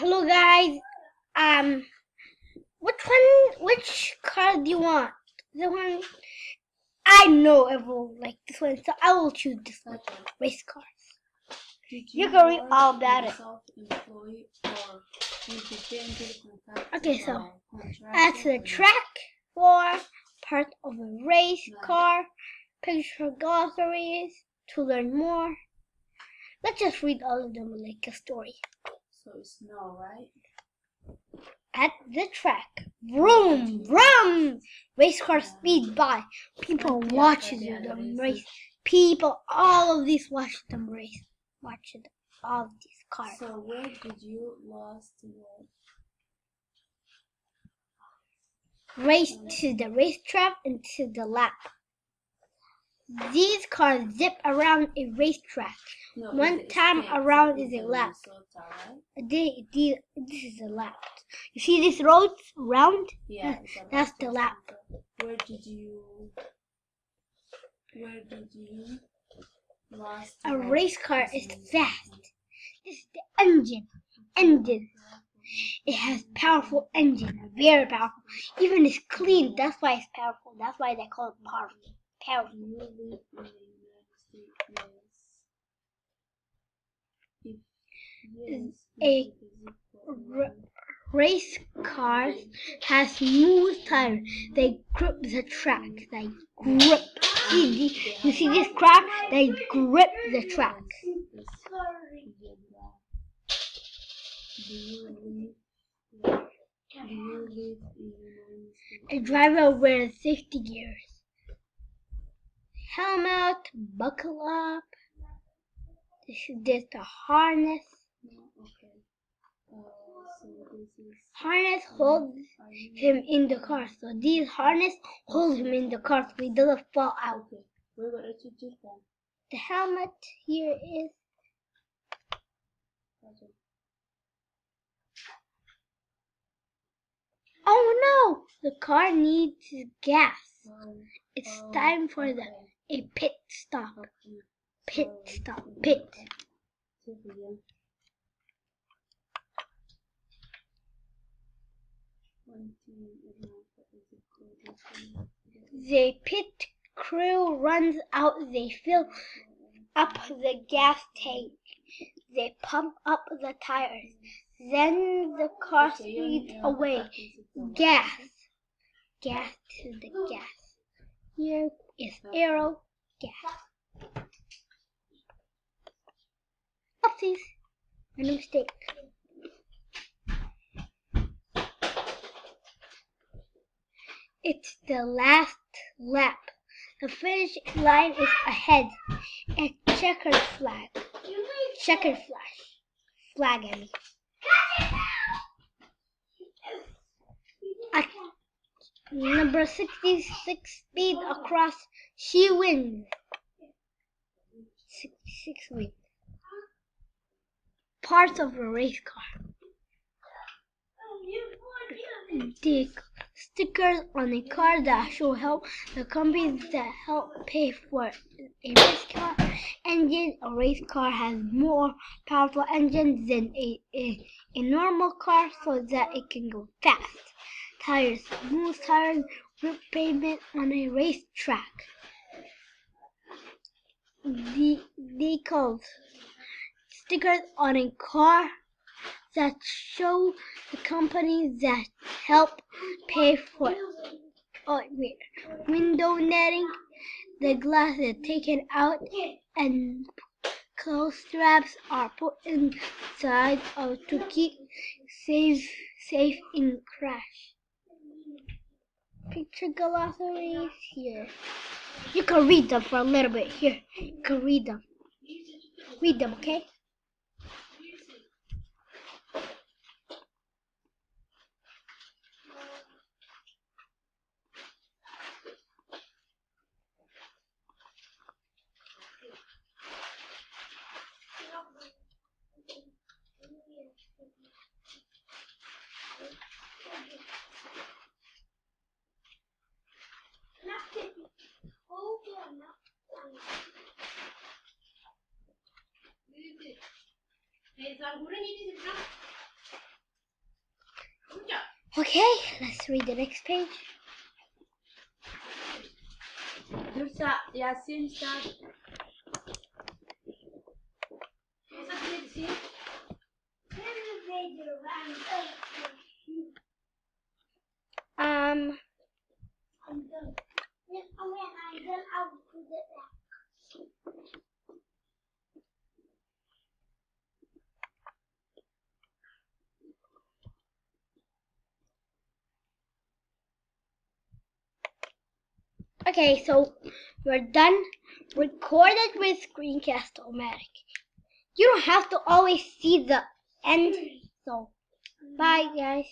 Hello guys. Um, which car do you want? The one I know I will like this one, so I will choose this one. Race cars. You can read all about it. Okay, so that's the track for part of a race car. Picture glossaries to learn more. Let's just read all of them like a story. So it's no, right? At the track, vroom, vroom, race cars speed by. People watching them race. People, all of these watch them race. Watching all of these cars. So where did you lost your race to the racetrack and to the lap? These cars zip around a racetrack. no, One time around is a lap. Right? This is a lap. You see these roads around? Yeah, that's the lap. Where did you lost? A race car is fast. This is the engine. It has powerful engine, very powerful. Even it's clean. That's why it's powerful. That's why they call it powerful. Powerful. You live in the United States, yes. Race cars has smooth tires. They grip the track. They grip. You see this car? They grip the track. Do you live in A driver wears safety gears. Helmet, buckle up. This is the harness. Harness holds him in the car. So these harness hold him in the car so he doesn't fall out. The helmet here is oh no! The car needs gas. It's time for a pit stop. Pit stop. Pit. The pit crew runs out. They fill up the gas tank. They pump up the tires. Then the car speeds away. Gas. Gas to the gas. Here is arrow. Gas. Oopsies. My mistake. It's the last lap. The finish line is ahead. A checkered flag. Checkered flag, I mean. At number 66 speed across, she wins. 66 wins. Parts of a race car. The stickers on a car that show help the companies that help pay for a race car engine. A race car has more powerful engine than a normal car so that it can go fast. Tires, smooth tires, grip pavement on a racetrack. The decals, stickers on a car that show the companies that help pay for window netting. The glass is taken out and clothes straps are put inside to keep safe in crash. Picture glossaries here. You can read them for a little bit here. You can read them. Read them, okay? Okay, let's read the next page. Nursa, Yasin start. Um, okay, so we're done. Recorded with Screencast-O-Matic. You don't have to always see the end. So, bye guys.